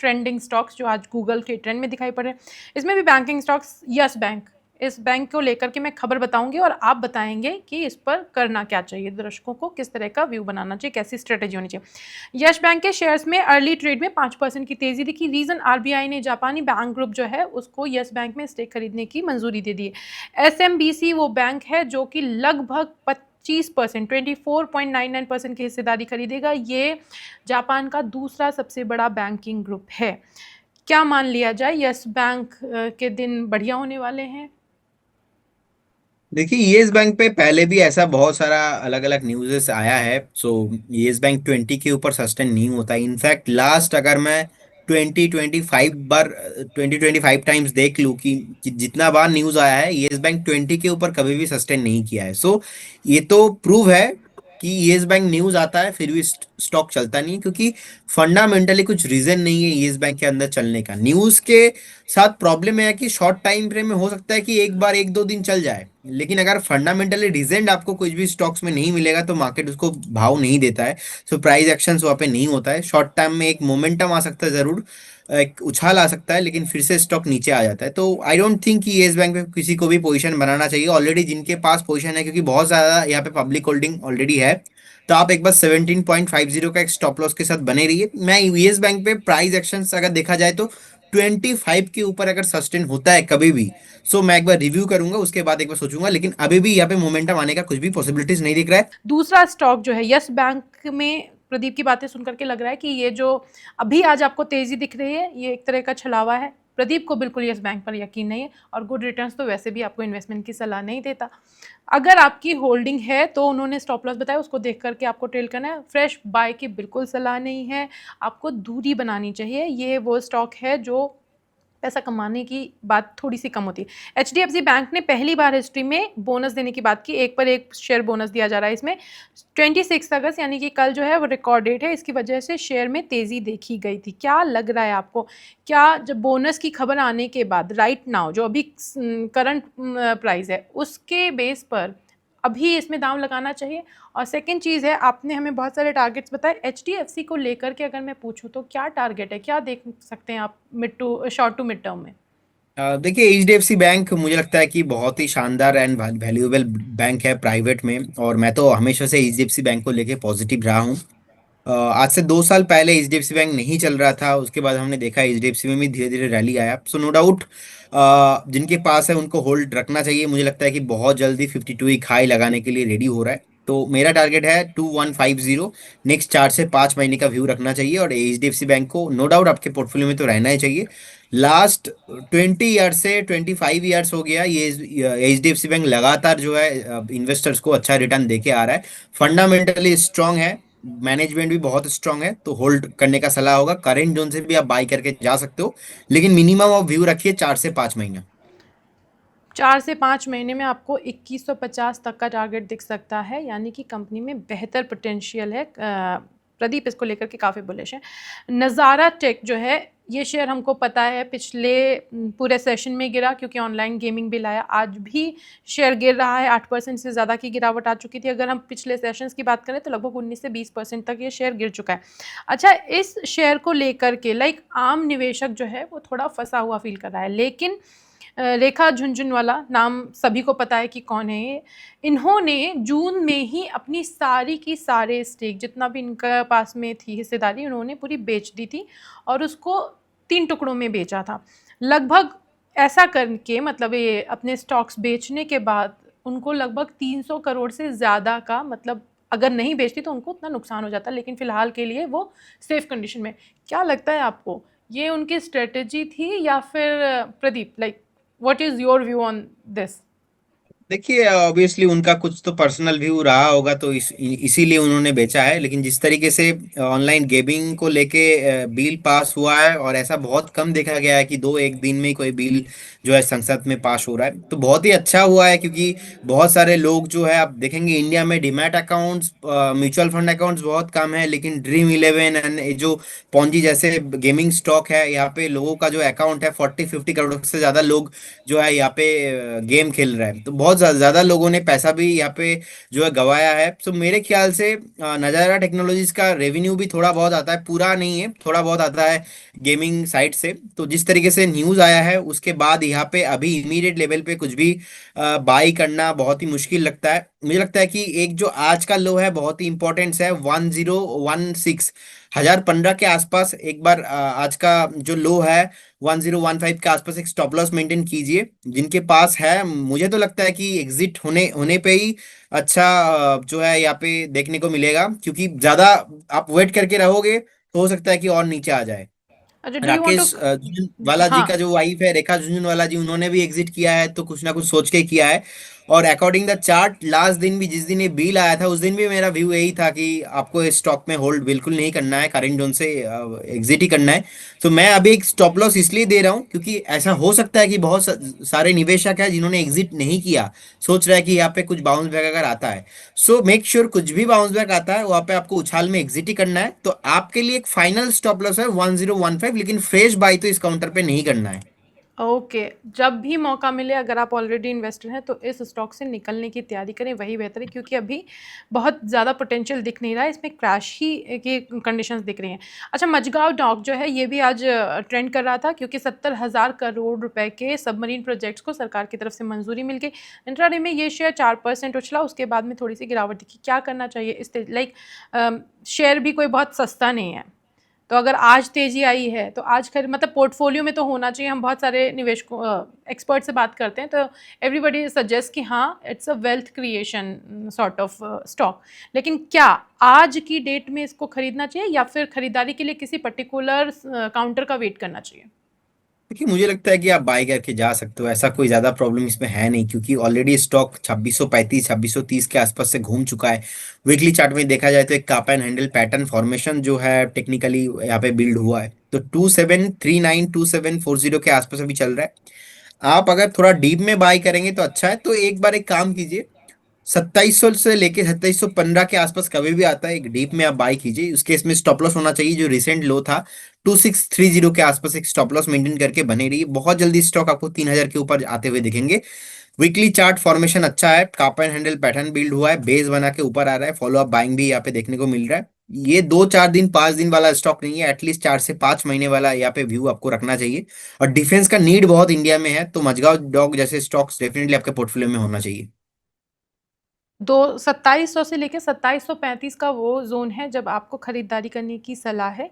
Trending stocks जो आज Google के ट्रेंड में दिखाई पड़ रहे हैं, इसमें भी बैंकिंग स्टॉक्स यस बैंक, इस बैंक को लेकर के मैं खबर बताऊंगी और आप बताएंगे कि इस पर करना क्या चाहिए, दर्शकों को किस तरह का व्यू बनाना चाहिए, कैसी स्ट्रेटेजी होनी चाहिए। यस बैंक के शेयर्स में अर्ली ट्रेड में 5% की तेजी दिखी। रीजन, आरबीआई ने जापानी बैंक ग्रुप जो है उसको यस बैंक में स्टेक खरीदने की मंजूरी दे दी है। एसएमबीसी वो बैंक है जो कि लगभग 25%, 24.99% की हिस्सेदारी खरीदेगा। ये जापान का दूसरा सबसे बड़ा बैंकिंग ग्रुप है। क्या मान लिया जाए, यस बैंक के दिन बढ़िया होने वाले हैं? देखिए, येस बैंक पे पहले भी ऐसा बहुत सारा अलग अलग न्यूज़ेस आया है। सो येस बैंक 20 के ऊपर सस्टेन नहीं होता। इनफैक्ट लास्ट अगर मैं 20-25 टाइम्स देख लूँ कि जितना बार न्यूज़ आया है, येस बैंक 20 के ऊपर कभी भी सस्टेन नहीं किया है। सो ये तो प्रूव है कि येस बैंक न्यूज़ आता है फिर भी स्टॉक चलता नहीं है, क्योंकि फंडामेंटली कुछ रीजन नहीं है येस बैंक के अंदर चलने का। न्यूज़ के साथ प्रॉब्लम है कि शॉर्ट टाइम फ्रेम में हो सकता है कि एक बार एक दो दिन चल जाए, लेकिन अगर फंडामेंटली रीजन आपको कुछ भी स्टॉक्स में नहीं मिलेगा तो मार्केट उसको भाव नहीं देता है। सो प्राइस एक्शन वहाँ पे नहीं होता है। शॉर्ट टाइम में एक मोमेंटम आ सकता है जरूर, एक उछाल आ सकता है, लेकिन फिर से स्टॉक नीचे आ जाता है। तो आई डोंट थिंक कि येस बैंक पे किसी को भी पोजीशन बनाना चाहिए। ऑलरेडी जिनके पास पोजीशन है, क्योंकि बहुत ज्यादा यहाँ पे पब्लिक होल्डिंग ऑलरेडी है, तो आप एक बार 17.50 का एक स्टॉप लॉस के साथ बने रहिए। मैं येस बैंक पे प्राइस एक्शन अगर देखा जाए तो 25 के ऊपर अगर सस्टेन होता है कभी भी, सो मैं एक बार रिव्यू करूंगा, उसके बाद एक बार सोचूंगा। लेकिन अभी भी यहाँ पे मोमेंटम आने का कुछ भी पॉसिबिलिटीज नहीं दिख रहा है। दूसरा स्टॉक जो है यस बैंक में, प्रदीप की बातें सुनकर के लग रहा है कि ये जो अभी आज आपको तेजी दिख रही है ये एक तरह का छलावा है। प्रदीप को बिल्कुल यस बैंक पर यकीन नहीं है और गुड रिटर्न्स तो वैसे भी आपको इन्वेस्टमेंट की सलाह नहीं देता। अगर आपकी होल्डिंग है तो उन्होंने स्टॉप लॉस बताया, उसको देख करके आपको ट्रेल करना है। फ्रेश बाय की बिल्कुल सलाह नहीं है, आपको दूरी बनानी चाहिए। ये वो स्टॉक है जो पैसा कमाने की बात थोड़ी सी कम होती है। एचडीएफसी बैंक ने पहली बार हिस्ट्री में बोनस देने की बात की, एक पर एक शेयर बोनस दिया जा रहा है इसमें। 26 अगस्त यानी कि कल जो है वो रिकॉर्ड डेट है, इसकी वजह से शेयर में तेजी देखी गई थी। क्या लग रहा है आपको, क्या जब बोनस की खबर आने के बाद राइट नाउ जो अभी करंट प्राइस है उसके बेस पर अभी इसमें दांव लगाना चाहिए? और सेकंड चीज़ है, आपने हमें बहुत सारे टारगेट्स बताए एचडीएफसी को लेकर के, अगर मैं पूछूं तो क्या टारगेट है, क्या देख सकते हैं आप mid to short to mid term में? देखिए, एचडीएफसी बैंक मुझे लगता है कि बहुत ही शानदार एंड वैल्यूएबल बैंक है प्राइवेट में, और मैं तो हमेशा से एचडीएफसी बैंक को लेके पॉजिटिव रहा हूँ। आज से 2 साल पहले एचडीएफसी बैंक नहीं चल रहा था, उसके बाद हमने देखा एचडीएफसी में भी धीरे धीरे रैली आया। सो नो डाउट जिनके पास है उनको होल्ड रखना चाहिए। मुझे लगता है कि बहुत जल्दी 52 वीक हाई लगाने के लिए रेडी हो रहा है। तो मेरा टारगेट है 2150। नेक्स्ट 4 से 5 महीने का व्यू रखना चाहिए, और एचडीएफसी बैंक को नो डाउट आपके पोर्टफोलियो में तो रहना ही चाहिए। लास्ट 20 ईयर से 25 ईयर्स हो गया ये एचडीएफसी बैंक लगातार जो है इन्वेस्टर्स को अच्छा रिटर्न देके आ रहा है। फंडामेंटली स्ट्रांग है, मैनेजमेंट भी बहुत स्ट्रांग है, तो होल्ड करने का सलाह होगा। करेंट जोन से भी आप बाई करके जा सकते हो, लेकिन मिनिमम आप व्यू रखिए 4 से 5 महीना। 4 से 5 महीने में आपको 2150 तक का टारगेट दिख सकता है, यानी कि कंपनी में बेहतर पोटेंशियल है। प्रदीप इसको लेकर के काफ़ी बुलिश है। नज़ारा टेक जो है, ये शेयर हमको पता है पिछले पूरे सेशन में गिरा क्योंकि ऑनलाइन गेमिंग बिल आया। आज भी शेयर गिर रहा है, 8% से ज़्यादा की गिरावट आ चुकी थी। अगर हम पिछले सेशंस की बात करें तो लगभग 19 से 20% तक ये शेयर गिर चुका है। अच्छा, इस शेयर को लेकर के आम निवेशक जो है वो थोड़ा फंसा हुआ फील कर रहा है, लेकिन रेखा झुनझुनवाला नाम सभी को पता है कि कौन है ये। इन्होंने जून में ही अपनी सारी की सारे स्टेक जितना भी इनका पास में थी हिस्सेदारी, उन्होंने पूरी बेच दी थी और उसको 3 टुकड़ों में बेचा था। लगभग ऐसा करके, मतलब ये अपने स्टॉक्स बेचने के बाद उनको लगभग 300 करोड़ से ज़्यादा का, मतलब अगर नहीं बेचती तो उनको उतना नुकसान हो जाता, लेकिन फिलहाल के लिए वो सेफ कंडीशन में। क्या लगता है आपको, ये उनकी स्ट्रेटेजी थी या फिर Pradeep, what is your view on this? देखिए, ऑब्वियसली उनका कुछ तो पर्सनल व्यू रहा होगा, तो इसीलिए उन्होंने बेचा है। लेकिन जिस तरीके से ऑनलाइन गेमिंग को लेके बिल पास हुआ है, और ऐसा बहुत कम देखा गया है कि दो एक दिन में ही कोई बिल जो है संसद में पास हो रहा है, तो बहुत ही अच्छा हुआ है। क्योंकि बहुत सारे लोग जो है, आप देखेंगे इंडिया में demat accounts, mutual fund accounts बहुत कम है, लेकिन ड्रीम इलेवन एंड जो पॉन्जी जैसे गेमिंग स्टॉक है, यहाँ पे लोगों का जो अकाउंट है 40-50 करोड़ से ज्यादा लोग जो है यहाँ पे गेम खेल रहे हैं। तो बहुत ज्यादा लोगों ने पैसा भी यहाँ पे जो है गवाया है। तो मेरे ख्याल से नज़ारा टेक्नोलॉजीज का रेवेन्यू भी थोड़ा बहुत आता है, पूरा नहीं है, थोड़ा बहुत आता है गेमिंग साइड से। तो जिस तरीके से न्यूज़ आया है उसके बाद यहाँ पे अभी इमीडिएट लेवल पे कुछ भी बाई करना बहुत ही मुश्किल लगता है। मुझे लगता है कि एक जो आज का लो है बहुत ही इंपॉर्टेंट है, 1016, 1015 के आसपास एक बार आज का जो लो है 1015 के आसपास एक स्टॉप लॉस मेंटेन कीजिए। जिनके पास है मुझे तो लगता है कि एग्जिट होने होने पे ही अच्छा जो है यहाँ पे देखने को मिलेगा, क्योंकि ज्यादा आप वेट करके रहोगे तो हो सकता है कि और नीचे आ जाए। अच्छा, do you want Rakesh to? Jhunjhunwala ji हाँ। का जो वाइफ है रेखा झुनझुनवाला जी, उन्होंने भी एग्जिट किया है, तो कुछ ना कुछ सोच के किया है। और अकॉर्डिंग द चार्ट लास्ट दिन भी, जिस दिन ये बिल आया था उस दिन भी मेरा व्यू यही था कि आपको इस स्टॉक में होल्ड बिल्कुल नहीं करना है, करेंट जोन से एग्जिट ही करना है। तो मैं अभी एक स्टॉप लॉस इसलिए दे रहा हूँ क्योंकि ऐसा हो सकता है कि बहुत सारे निवेशक हैं जिन्होंने एग्जिट नहीं किया, सोच रहा है कि यहाँ पे कुछ बाउंस बैक अगर आता है। सो मेक श्योर कुछ भी बाउंस बैक आता है वहां पे आपको उछाल में एग्जिट ही करना है। तो आपके लिए एक फाइनल स्टॉप लॉस है 1015, लेकिन फ्रेश बाई तो इस काउंटर पे नहीं करना है। ओके, जब भी मौका मिले, अगर आप ऑलरेडी इन्वेस्टर हैं तो इस स्टॉक से निकलने की तैयारी करें, वही बेहतर है, क्योंकि अभी बहुत ज़्यादा पोटेंशियल दिख नहीं रहा है, इसमें क्रैश ही की कंडीशंस दिख रही हैं। अच्छा, मझगांव डॉक जो है ये भी आज ट्रेंड कर रहा था, क्योंकि 70,000 करोड़ रुपए के सबमरीन प्रोजेक्ट्स को सरकार की तरफ से मंजूरी मिल गई। इंट्राडे में ये शेयर 4% उछला, उसके बाद में थोड़ी सी गिरावट दिखी। क्या करना चाहिए इस लाइक शेयर भी कोई बहुत सस्ता नहीं है, तो अगर आज तेजी आई है तो आज खरीद, मतलब पोर्टफोलियो में तो होना चाहिए। हम बहुत सारे निवेशकों एक्सपर्ट से बात करते हैं तो एवरीबॉडी सजेस्ट कि हाँ it's a wealth creation sort of stock. लेकिन क्या आज की डेट में इसको खरीदना चाहिए या फिर खरीदारी के लिए किसी पर्टिकुलर काउंटर का वेट करना चाहिए? देखिए मुझे लगता है कि आप बाय करके जा सकते हो, ऐसा कोई ज्यादा प्रॉब्लम इसमें है नहीं, क्योंकि ऑलरेडी स्टॉक 2635 2630 के आसपास से घूम चुका है। वीकली चार्ट में देखा जाए तो एक काप एंड हैंडल पैटर्न फॉर्मेशन जो है टेक्निकली यहाँ पे बिल्ड हुआ है, तो 2739 2740 के आसपास अभी चल रहा है। आप अगर थोड़ा डीप में बाय करेंगे तो अच्छा है। तो एक बार एक काम कीजिए, 2700 से लेके 2715 के आसपास कभी भी आता है एक डीप में आप बाय कीजिए। उस केस में स्टॉप लॉस होना चाहिए जो रिसेंट लो था 2630 के आसपास, एक स्टॉप लॉस मेंटेन करके बने रही। बहुत जल्दी स्टॉक आपको 3000 के ऊपर आते हुए दिखेंगे। वीकली चार्ट फॉर्मेशन अच्छा है, काप एंड हैंडल पैटर्न बिल्ड हुआ है, बेस बना के ऊपर आ रहा है, फॉलो अप बाइंग भी यहाँ पे देखने को मिल रहा है। ये 2-4 दिन 5 दिन वाला स्टॉक नहीं है, एटलीस्ट 4 से 5 महीने वाला यहाँ पे व्यू आपको रखना चाहिए। और डिफेंस का नीड बहुत इंडिया में है, तो मजगांव डॉग जैसे स्टॉक्स डेफिनेटली आपके पोर्टफोलियो में होना चाहिए। दो 2700 से लेकर 2735 का वो जोन है जब आपको खरीदारी करने की सलाह है।